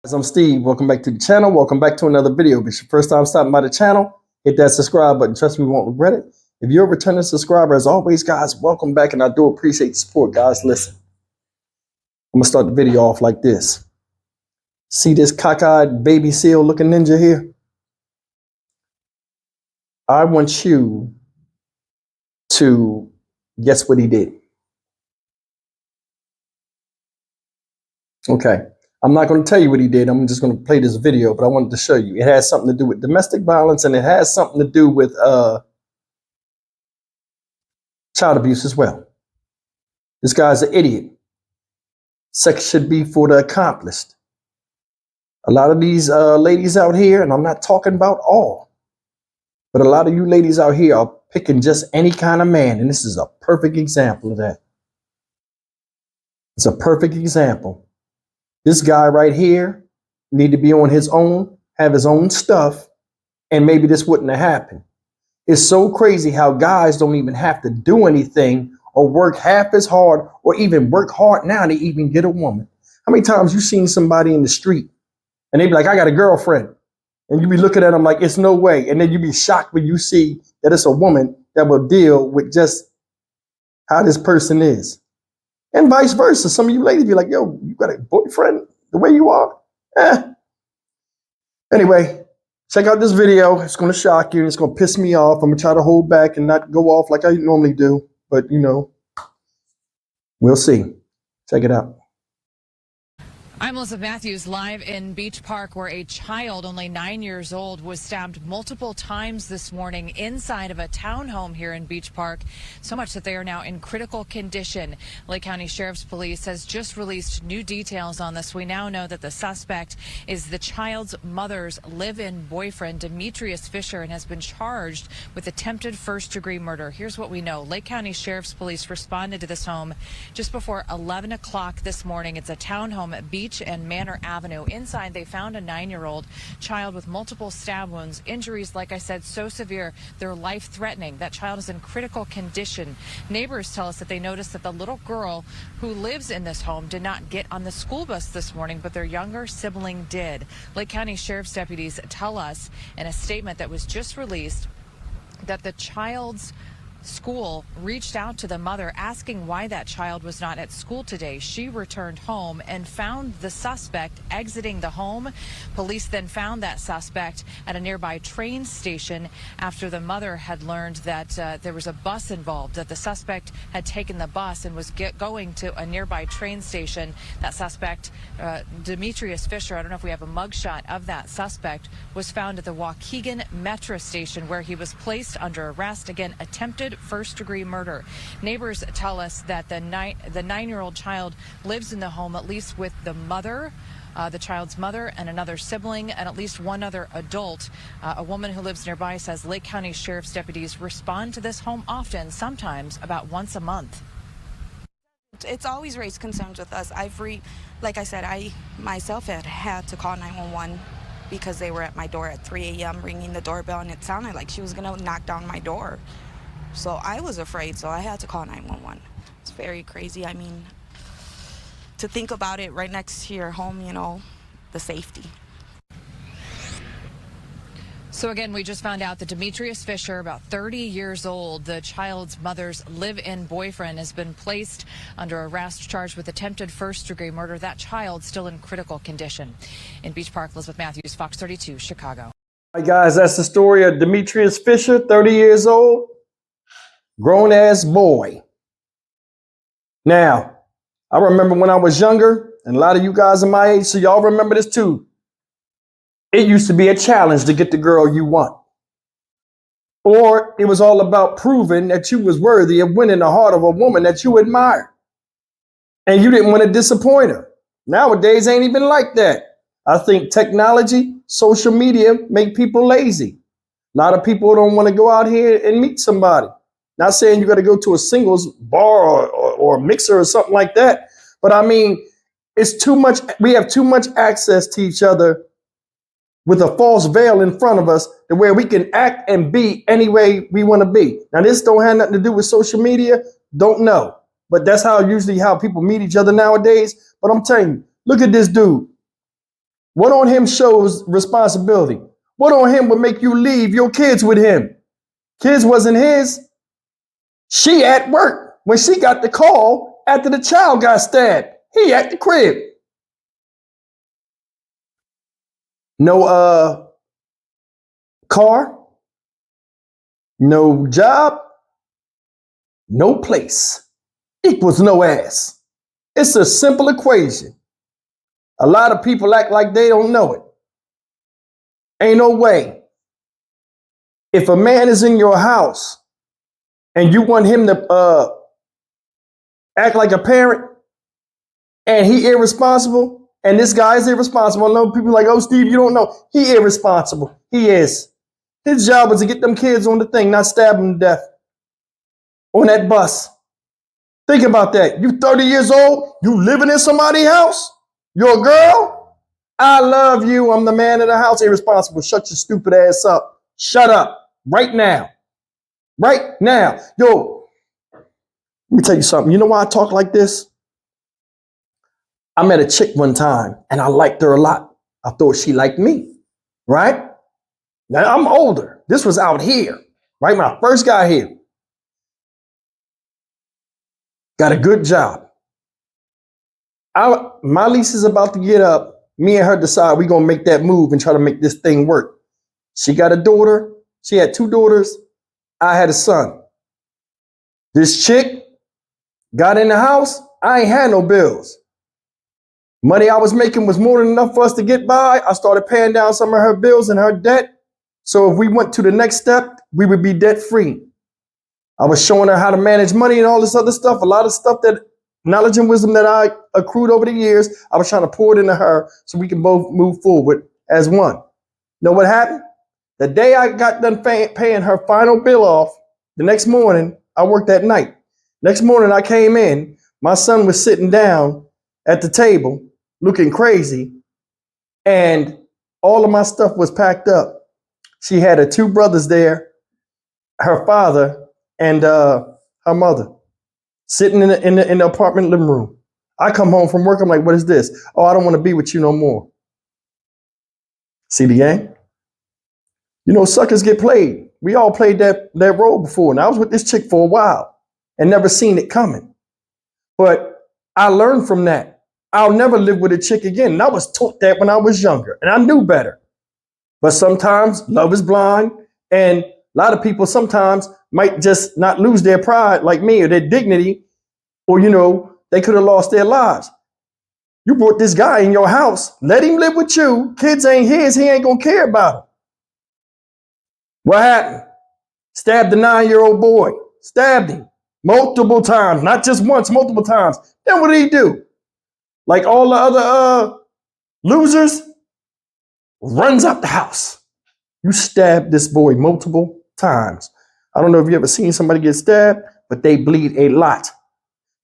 Guys, I'm Steve. Welcome back to the channel. Welcome back to another video. If it's your first time stopping by the channel, hit that subscribe button. Trust me, you won't regret it. If you're a returning subscriber, as always, guys, welcome back, and I do appreciate the support, guys. Listen, I'm going to start the video off like this. See this cockeyed baby seal looking ninja here? I want you to guess what he did. Okay. I'm not going to tell you what he did. I'm just going to play this video, but I wanted to show you. It has something to do with domestic violence, and it has something to do with child abuse as well. This guy's an idiot. Sex should be for the accomplished. A lot of these ladies out here, and I'm not talking about all, but a lot of you ladies out here are picking just any kind of man, and this is a perfect example of that. It's a perfect example. This guy right here need to be on his own, have his own stuff, and maybe this wouldn't have happened. It's so crazy how guys don't even have to do anything or work half as hard or even work hard now to even get a woman. How many times you seen somebody in the street and they be like, I got a girlfriend. And you be looking at them like, it's no way. And then you be shocked when you see that it's a woman that will deal with just how this person is. And vice versa. Some of you ladies be like, yo, you got a boyfriend the way you are? Anyway, check out this video. It's going to shock you. It's going to piss me off. I'm going to try to hold back and not go off like I normally do. But, you know, we'll see. Check it out. I'm Elizabeth Matthews, live in Beach Park, where a child only 9 years old was stabbed multiple times this morning inside of a townhome here in Beach Park, so much that they are now in critical condition. Lake County Sheriff's Police has just released new details on this. We now know that the suspect is the child's mother's live-in boyfriend, Demetrius Fisher, and has been charged with attempted first-degree murder. Here's what we know. Lake County Sheriff's Police responded to this home just before 11 o'clock this morning. It's a townhome at Beach and Manor Avenue. Inside, they found a 9-year-old child with multiple stab wounds. Injuries, like I said, so severe they're life-threatening. That child is in critical condition. Neighbors tell us that they noticed that the little girl who lives in this home did not get on the school bus this morning, but their younger sibling did. Lake County Sheriff's deputies tell us in a statement that was just released that the child's school reached out to the mother asking why that child was not at school today. She returned home and found the suspect exiting the home. Police then found that suspect at a nearby train station after the mother had learned that there was a bus involved, that the suspect had taken the bus and was going to a nearby train station. That suspect, Demetrius Fisher, I don't know if we have a mugshot of that suspect, was found at the Waukegan Metro station where he was placed under arrest. Again, attempted first-degree murder. Neighbors tell us that the 9-year-old child lives in the home, at least with the mother, the child's mother, and another sibling, and at least one other adult. A woman who lives nearby says Lake County Sheriff's deputies respond to this home often, sometimes about once a month. It's always raised concerns with us. Like I said, I myself had to call 911 because they were at my door at 3 a.m. ringing the doorbell, and it sounded like she was going to knock down my door. So I was afraid, so I had to call 911. It's very crazy. I mean, to think about it right next to your home, you know, the safety. So again, we just found out that Demetrius Fisher, about 30 years old, the child's mother's live-in boyfriend, has been placed under arrest, charged with attempted first-degree murder. That child still in critical condition. In Beach Park, Elizabeth Matthews, Fox 32, Chicago. All right, guys, that's the story of Demetrius Fisher, 30 years old. Grown-ass boy. Now, I remember when I was younger, and a lot of you guys are my age, so y'all remember this too. It used to be a challenge to get the girl you want. Or it was all about proving that you was worthy of winning the heart of a woman that you admired. And you didn't want to disappoint her. Nowadays, ain't even like that. I think technology, social media make people lazy. A lot of people don't want to go out here and meet somebody. Not saying you got to go to a singles bar or a mixer or something like that. But I mean, it's too much. We have too much access to each other with a false veil in front of us to where we can act and be any way we want to be. Now, this don't have nothing to do with social media. Don't know. But that's how usually how people meet each other nowadays. But I'm telling you, look at this dude. What on him shows responsibility? What on him would make you leave your kids with him? Kids wasn't his. She at work when she got the call after the child got stabbed. He at the crib. No car, no job, no place equals no ass. It's a simple equation. A lot of people act like they don't know it. Ain't no way. If a man is in your house and you want him to act like a parent and he irresponsible and this guy is irresponsible, I know people like, oh, Steve, you don't know. He irresponsible. He is. His job was to get them kids on the thing, not stab them to death on that bus. Think about that. You 30 years old, you living in somebody's house, you're a girl. I love you. I'm the man of the house. Irresponsible. Shut your stupid ass up. Shut up right now. Right now. Yo, let me tell you something. You know why I talk like this? I met a chick one time and I liked her a lot. I thought she liked me, right? Now I'm older. This was out here, right? When I first got here. Got a good job. My lease is about to get up. Me and her decide we're going to make that move and try to make this thing work. She got a daughter. She had 2 daughters. I had a son. This chick got in the house. I ain't had no bills. Money I was making was more than enough for us to get by. I started paying down some of her bills and her debt. So if we went to the next step, we would be debt free. I was showing her how to manage money and all this other stuff. A lot of stuff that knowledge and wisdom that I accrued over the years, I was trying to pour it into her so we can both move forward as one. Know what happened? The day I got done paying her final bill off, the next morning, I worked that night. Next morning I came in, my son was sitting down at the table looking crazy, and all of my stuff was packed up. She had her 2 brothers there, her father, and her mother sitting in the apartment living room. I come home from work. I'm like, what is this? Oh, I don't want to be with you no more. See the game? You know, suckers get played. We all played that role before. And I was with this chick for a while and never seen it coming. But I learned from that. I'll never live with a chick again. And I was taught that when I was younger and I knew better. But sometimes love is blind, and a lot of people sometimes might just not lose their pride like me or their dignity, or, you know, they could have lost their lives. You brought this guy in your house. Let him live with you. Kids ain't his. He ain't going to care about them. What happened? Stabbed the 9-year-old boy. Stabbed him multiple times, not just once, multiple times. Then what did he do? Like all the other losers, runs out the house. You stabbed this boy multiple times. I don't know if you ever seen somebody get stabbed, but they bleed a lot.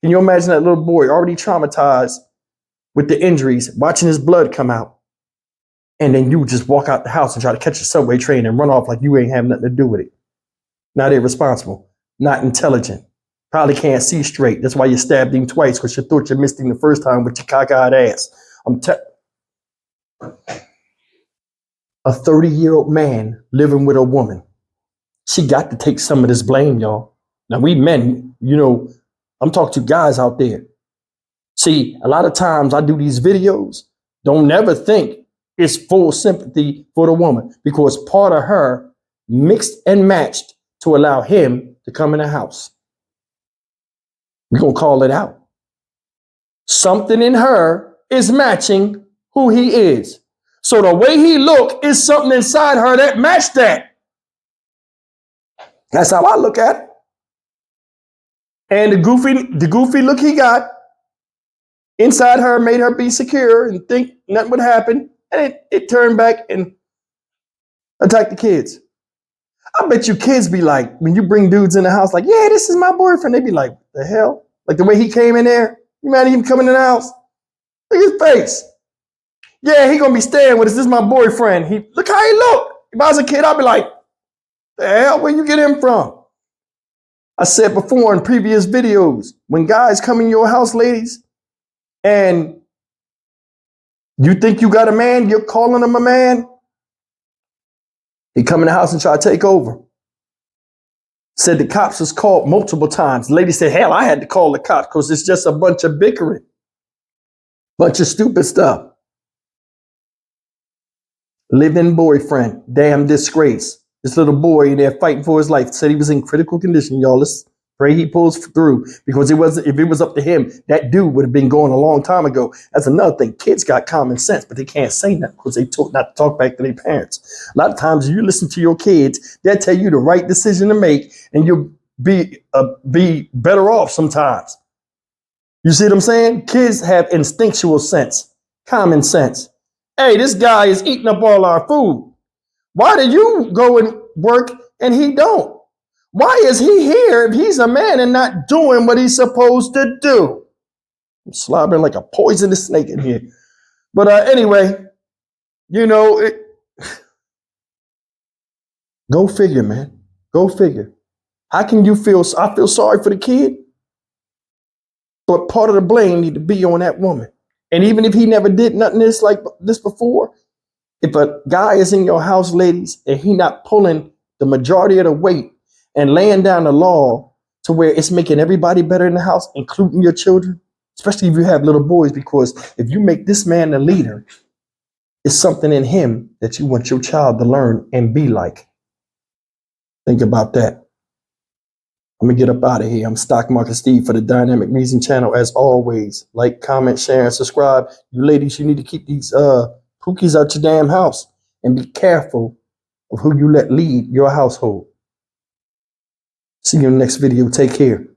Can you imagine that little boy already traumatized with the injuries, watching his blood come out, and then you just walk out the house and try to catch a subway train and run off like you ain't have nothing to do with it? Not irresponsible, not intelligent, probably can't see straight. That's why you stabbed him twice, because you thought you missed him the first time with your cockeyed ass. A 30-year-old man living with a woman. She got to take some of this blame, y'all. Now, we men, you know, I'm talking to guys out there. See, a lot of times I do these videos, don't never think it's full sympathy for the woman, because part of her mixed and matched to allow him to come in the house. We're going to call it out. Something in her is matching who he is. So the way he look is something inside her that matched that. That's how I look at it. And the goofy look he got inside her made her be secure and think nothing would happen. And it turned back and attacked the kids. I bet you kids be like, when you bring dudes in the house, like, yeah, this is my boyfriend. They be like, what the hell? Like the way he came in there. You mind him coming in the house? Look at his face. Yeah, he gonna be staying with us. This is my boyfriend. Look how he look. If I was a kid, I'd be like, the hell, where you get him from? I said before in previous videos, when guys come in your house, ladies, and You think you got a man? You're calling him a man? He come in the house and try to take over. Said the cops was called multiple times. The lady said, hell, I had to call the cops because it's just a bunch of bickering. Bunch of stupid stuff. Live-in boyfriend, damn disgrace. This little boy in there fighting for his life said he was in critical condition, y'all. Let's pray he pulls through, because if it was up to him, that dude would have been going a long time ago. That's another thing. Kids got common sense, but they can't say nothing because they told not to talk back to their parents. A lot of times you listen to your kids, they'll tell you the right decision to make, and you'll be better off sometimes. You see what I'm saying? Kids have instinctual sense, common sense. Hey, this guy is eating up all our food. Why do you go and work and he don't? Why is he here if he's a man and not doing what he's supposed to do? I'm slobbering like a poisonous snake in here. But anyway, you know, go figure, man. Go figure. How can you feel? I feel sorry for the kid, but part of the blame need to be on that woman. And even if he never did nothing like this before, if a guy is in your house, ladies, and he not pulling the majority of the weight and laying down the law to where it's making everybody better in the house, including your children, especially if you have little boys, because if you make this man the leader, it's something in him that you want your child to learn and be like. Think about that. I'm going to get up out of here. I'm Stock Market Steve for the Dynamic Reason channel. As always, like, comment, share, and subscribe. You ladies, you need to keep these pookies out your damn house and be careful of who you let lead your household. See you in the next video. Take care.